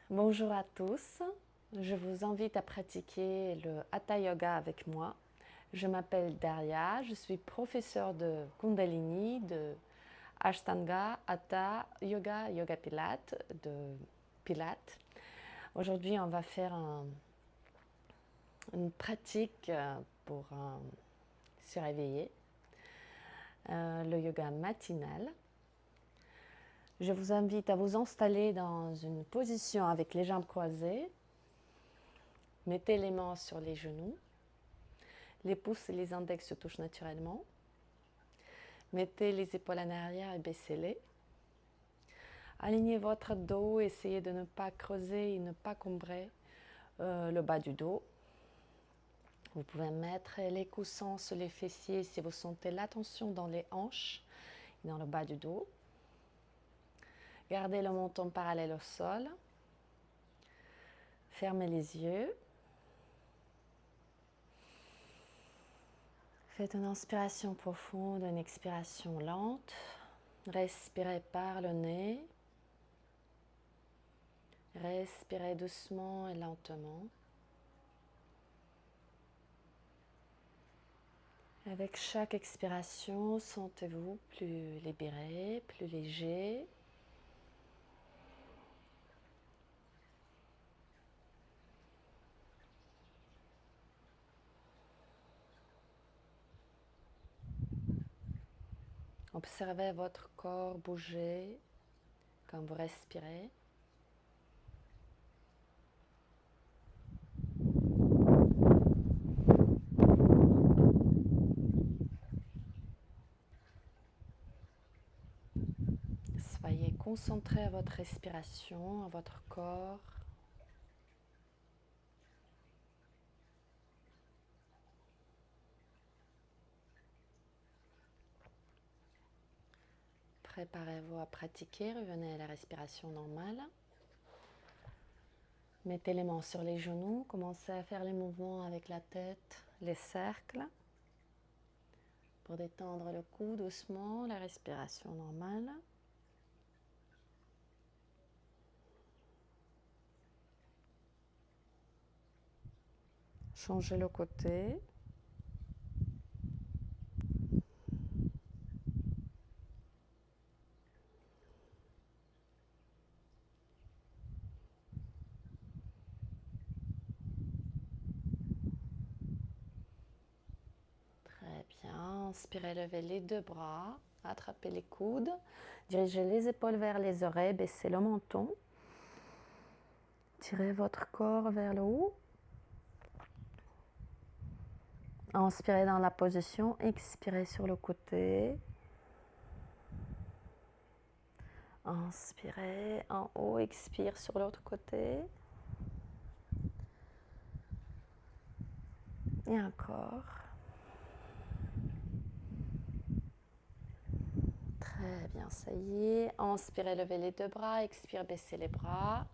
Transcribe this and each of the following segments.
Bonjour à tous, je vous invite à pratiquer le Hatha Yoga avec moi. Je m'appelle Daria, je suis professeure de Kundalini, de Ashtanga, Hatha Yoga, Yoga Pilates, de Pilates. Aujourd'hui, on va faire une pratique pour se réveiller, le yoga matinal. Je vous invite à vous installer dans une position avec les jambes croisées. Mettez les mains sur les genoux. Les pouces et les index se touchent naturellement. Mettez les épaules en arrière et baissez-les. Alignez votre dos, essayez de ne pas creuser et ne pas combrer le bas du dos. Vous pouvez mettre les coussins sur les fessiers si vous sentez la tension dans les hanches et dans le bas du dos. Gardez le menton parallèle au sol. Fermez les yeux. Faites une inspiration profonde, une expiration lente. Respirez par le nez. Respirez doucement et lentement. Avec chaque expiration, sentez-vous plus libéré, plus léger. Observez votre corps bouger quand vous respirez. Soyez concentré à votre respiration, à votre corps. Préparez-vous à pratiquer, revenez à la respiration normale. Mettez les mains sur les genoux, commencez à faire les mouvements avec la tête, les cercles. Pour détendre le cou doucement, la respiration normale. Changez le côté. Très bien. Inspirez, levez les deux bras. Attrapez les coudes. Dirigez les épaules vers les oreilles. Baissez le menton. Tirez votre corps vers le haut. Inspirez dans la position. Expirez sur le côté. Inspirez en haut. Expire sur l'autre côté. Et encore. Très bien, ça y est. Inspirez, levez les deux bras. Expire, baissez les bras.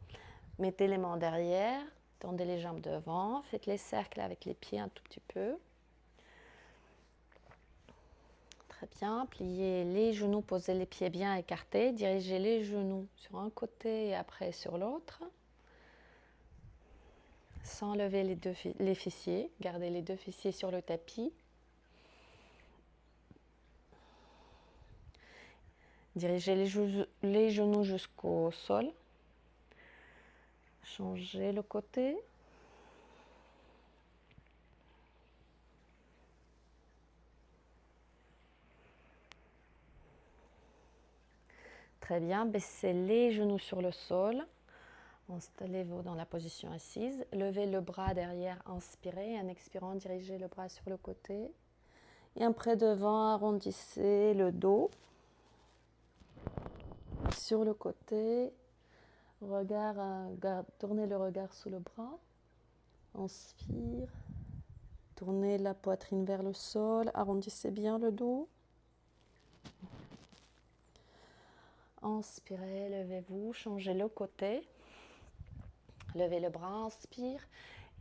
Mettez les mains derrière. Tendez les jambes devant. Faites les cercles avec les pieds un tout petit peu. Très bien. Pliez les genoux, posez les pieds bien écartés. Dirigez les genoux sur un côté et après sur l'autre. Sans lever les fessiers. Gardez les deux fessiers sur le tapis. Dirigez les genoux jusqu'au sol. Changez le côté. Très bien. Baissez les genoux sur le sol. Installez-vous dans la position assise. Levez le bras derrière, inspirez. En expirant, dirigez le bras sur le côté. Et après devant, arrondissez le dos. Sur le côté, tournez le regard sous le bras. Inspire. Tournez la poitrine vers le sol. Arrondissez bien le dos. Inspirez, levez-vous, changez le côté. Levez le bras, inspire.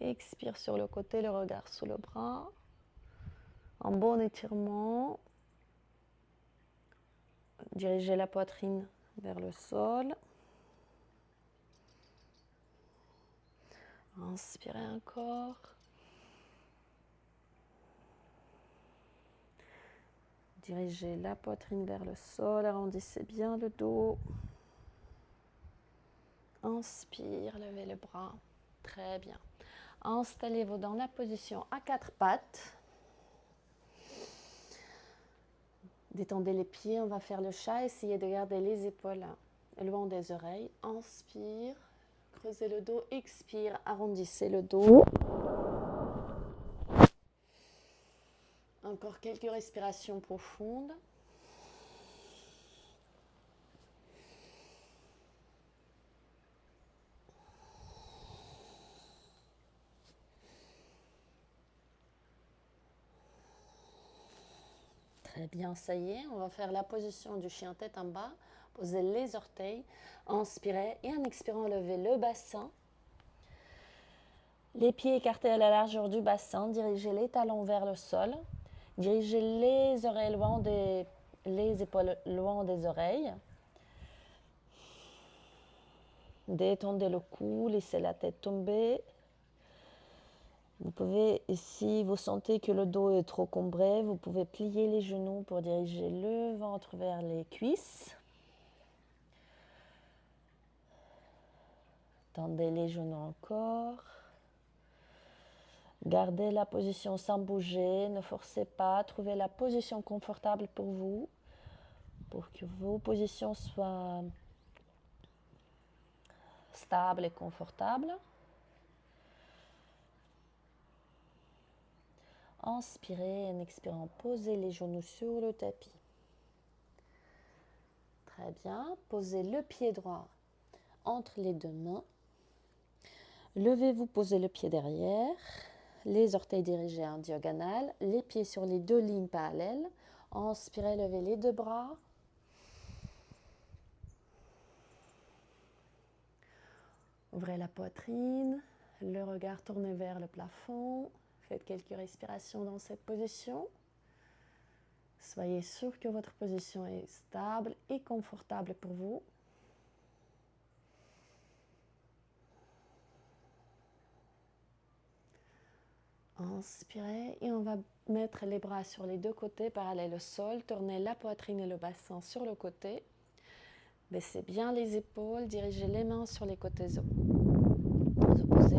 Expire sur le côté, le regard sous le bras. Un bon étirement. Dirigez la poitrine vers le sol. Inspirez encore. Dirigez la poitrine vers le sol, arrondissez bien le dos. Inspire, levez le bras. Très bien. Installez-vous dans la position à quatre pattes. Détendez les pieds, on va faire le chat. Essayez de garder les épaules loin des oreilles. Inspire, creusez le dos. Expire, arrondissez le dos. Encore quelques respirations profondes. Très bien, ça y est, on va faire la position du chien tête en bas. Posez les orteils, inspirez et en expirant, levez le bassin. Les pieds écartés à la largeur du bassin, dirigez les talons vers le sol. Dirigez les oreilles les épaules loin des oreilles. Détendez le cou, laissez la tête tomber. Vous pouvez, si vous sentez que le dos est trop cambré, vous pouvez plier les genoux pour diriger le ventre vers les cuisses. Tendez les genoux encore. Gardez la position sans bouger, ne forcez pas, trouvez la position confortable pour vous, pour que vos positions soient stables et confortables. Inspirez et en expirant, posez les genoux sur le tapis. Très bien, posez le pied droit entre les deux mains. Levez-vous, posez le pied derrière, les orteils dirigés en diagonale, les pieds sur les deux lignes parallèles. Inspirez, levez les deux bras. Ouvrez la poitrine, le regard tourné vers le plafond. Faites quelques respirations dans cette position. Soyez sûr que votre position est stable et confortable pour vous. Inspirez et on va mettre les bras sur les deux côtés parallèles au sol. Tournez la poitrine et le bassin sur le côté. Baissez bien les épaules, dirigez les mains sur les côtés opposés.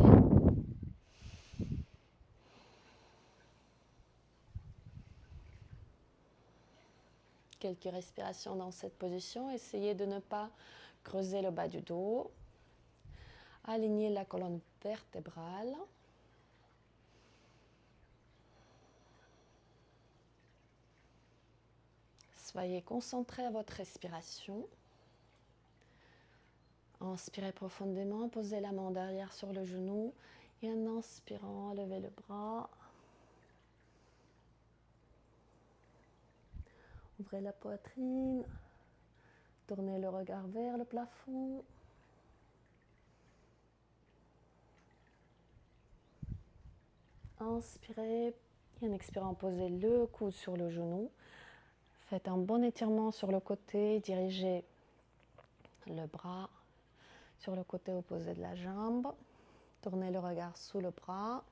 Quelques respirations dans cette position. Essayez de ne pas creuser le bas du dos. Alignez la colonne vertébrale. Soyez concentrés à votre respiration. Inspirez profondément, posez la main derrière sur le genou et en inspirant, levez le bras. Ouvrez la poitrine, tournez le regard vers le plafond. Inspirez et en expirant, posez le coude sur le genou. Faites un bon étirement sur le côté, dirigez le bras sur le côté opposé de la jambe. Tournez le regard sous le bras.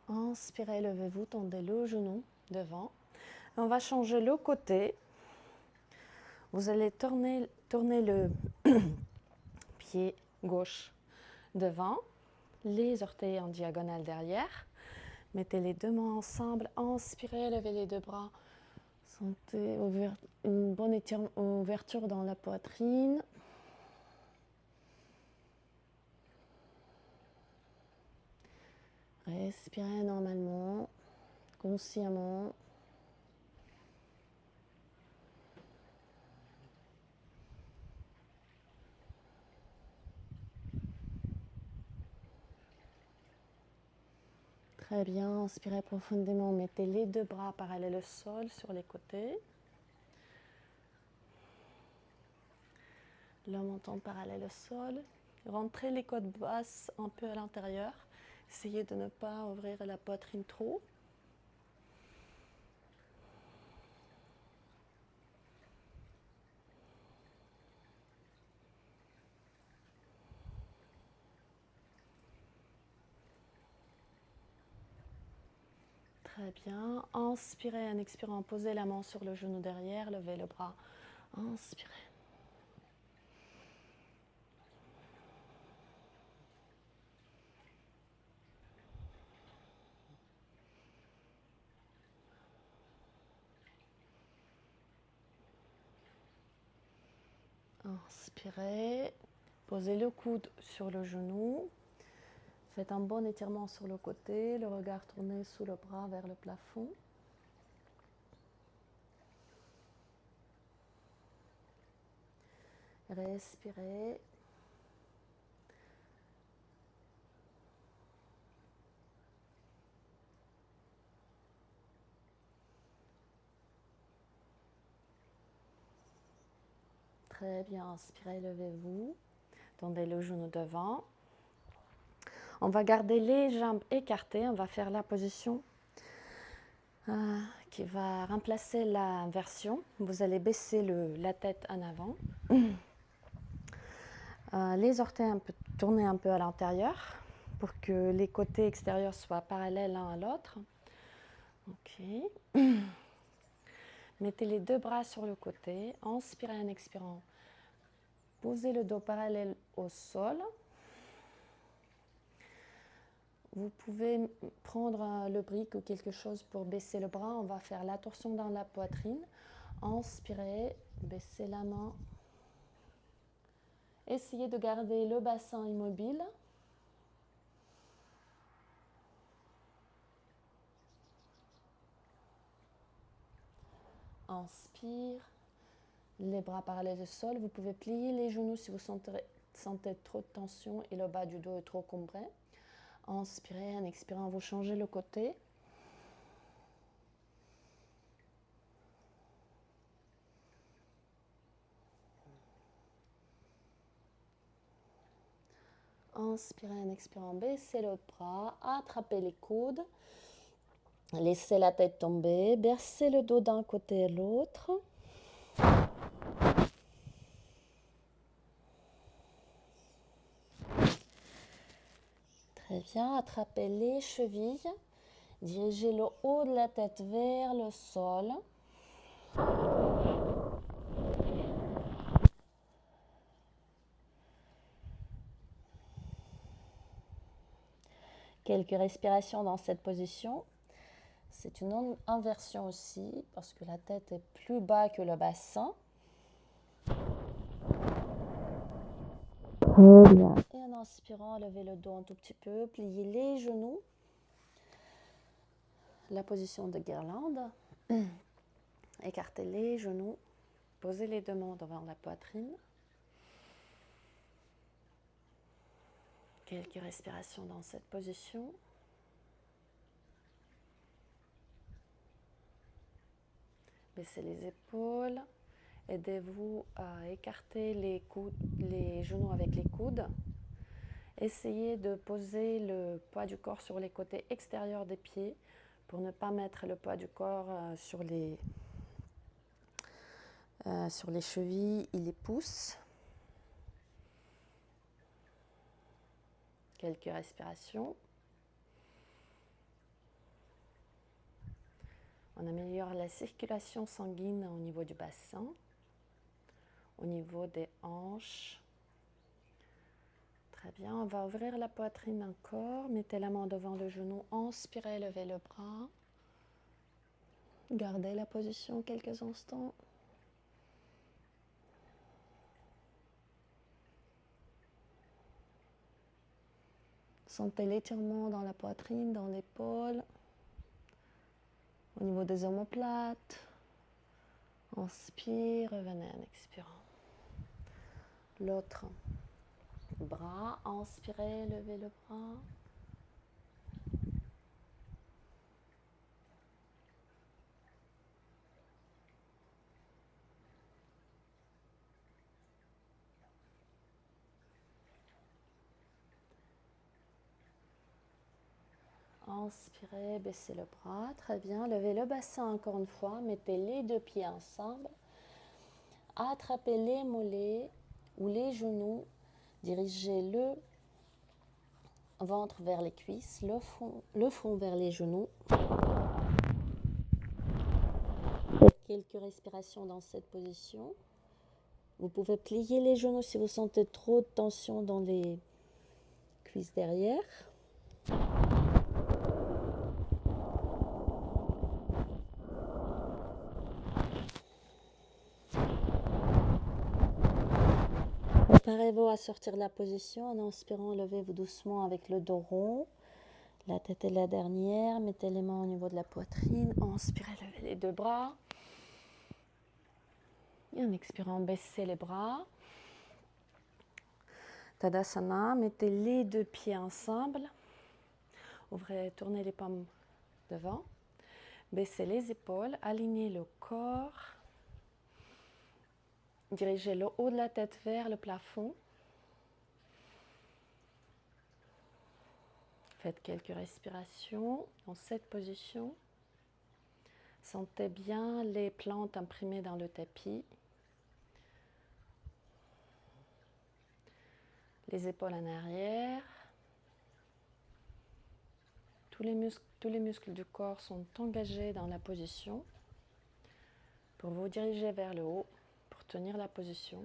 Inspirez, levez-vous, tendez le genou devant. On va changer le côté. Vous allez tourner le pied gauche devant, les orteils en diagonale derrière. Mettez les deux mains ensemble, inspirez, levez les deux bras. Sentez une bonne ouverture dans la poitrine. Respirez normalement, consciemment. Très bien, inspirez profondément, mettez les deux bras parallèles au sol sur les côtés. Le menton parallèle au sol. Rentrez les côtes basses un peu à l'intérieur. Essayez de ne pas ouvrir la poitrine trop. Très bien. Inspirez, en expirant, posez la main sur le genou derrière, levez le bras. Inspirez. Inspirez. Posez le coude sur le genou. Faites un bon étirement sur le côté, le regard tourné sous le bras vers le plafond. Respirez. Très bien, inspirez, levez-vous. Tendez le genou devant. On va garder les jambes écartées. On va faire la position qui va remplacer l'inversion. Vous allez baisser la tête en avant. Les orteils tourner un peu à l'intérieur pour que les côtés extérieurs soient parallèles l'un à l'autre. Ok. Mettez les deux bras sur le côté. Inspirez en expirant. Posez le dos parallèle au sol. Vous pouvez prendre le brick ou quelque chose pour baisser le bras. On va faire la torsion dans la poitrine. Inspirez, baissez la main. Essayez de garder le bassin immobile. Inspire, les bras parallèles au sol. Vous pouvez plier les genoux si vous sentez trop de tension et le bas du dos est trop cambré. Inspirez, en expirant, vous changez le côté. Inspirez, en expirant, baissez l'autre bras, attrapez les coudes. Laissez la tête tomber, bercez le dos d'un côté et l'autre. Très bien, attrapez les chevilles. Dirigez le haut de la tête vers le sol. Quelques respirations dans cette position. C'est une inversion aussi parce que la tête est plus bas que le bassin. Et en inspirant, levez le dos un tout petit peu, pliez les genoux. La position de guirlande. Écartez les genoux. Posez les deux mains devant la poitrine. Quelques respirations dans cette position. Baissez les épaules. Aidez-vous à écarter les genoux avec les coudes. Essayez de poser le poids du corps sur les côtés extérieurs des pieds pour ne pas mettre le poids du corps sur les chevilles et les pouces. Quelques respirations. On améliore la circulation sanguine au niveau du bassin, au niveau des hanches. Très bien, on va ouvrir la poitrine encore. Mettez la main devant le genou, inspirez, levez le bras. Gardez la position quelques instants. Sentez l'étirement dans la poitrine, dans l'épaule, au niveau des omoplates. Inspire, revenez en expirant. L'autre bras, inspirez, levez le bras. Inspirez, baissez le bras, très bien. Levez le bassin encore une fois, mettez les deux pieds ensemble. Attrapez les mollets ou les genoux, dirigez le ventre vers les cuisses, le front vers les genoux. quelques respirations dans cette position. Vous pouvez plier les genoux si vous sentez trop de tension dans les cuisses derrière. Préparez-vous à sortir de la position. En inspirant, levez-vous doucement avec le dos rond. La tête est la dernière. Mettez les mains au niveau de la poitrine. Inspirez, levez les deux bras. Et en expirant, baissez les bras. Tadasana, mettez les deux pieds ensemble. Ouvrez, tournez les paumes devant. Baissez les épaules, alignez le corps. Dirigez le haut de la tête vers le plafond. Faites quelques respirations dans cette position. Sentez bien les plantes imprimées dans le tapis. Les épaules en arrière. Tous les muscles du corps sont engagés dans la position pour vous diriger vers le haut, pour tenir la position.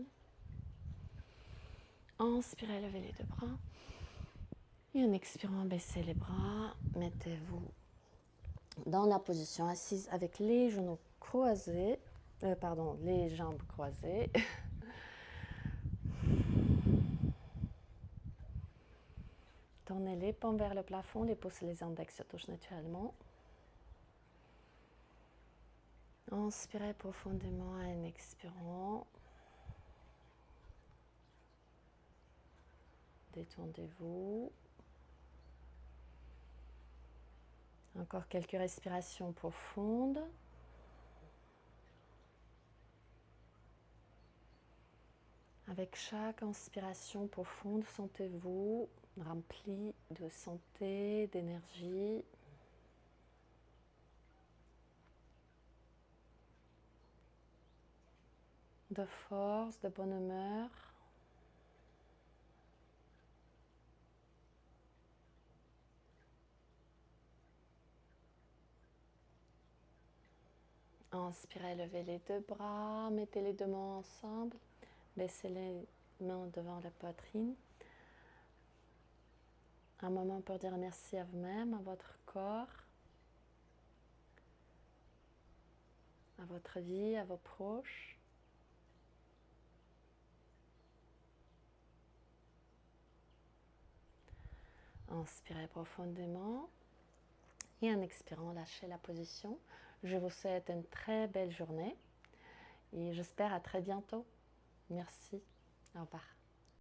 Inspirez, levez les deux bras. Et en expirant, baissez les bras. Mettez-vous dans la position assise avec les genoux croisés, les jambes croisées. Tournez les paumes vers le plafond, les pouces et les index se touchent naturellement. Inspirez profondément en expirant. Détendez-vous. Encore quelques respirations profondes. Avec chaque inspiration profonde, sentez-vous rempli de santé, d'énergie. De force, de bonne humeur. Inspirez, levez les deux bras, mettez les deux mains ensemble, baissez les mains devant la poitrine. Un moment pour dire merci à vous-même, à votre corps, à votre vie, à vos proches. Inspirez profondément et en expirant, lâchez la position. Je vous souhaite une très belle journée et j'espère à très bientôt. Merci. Au revoir.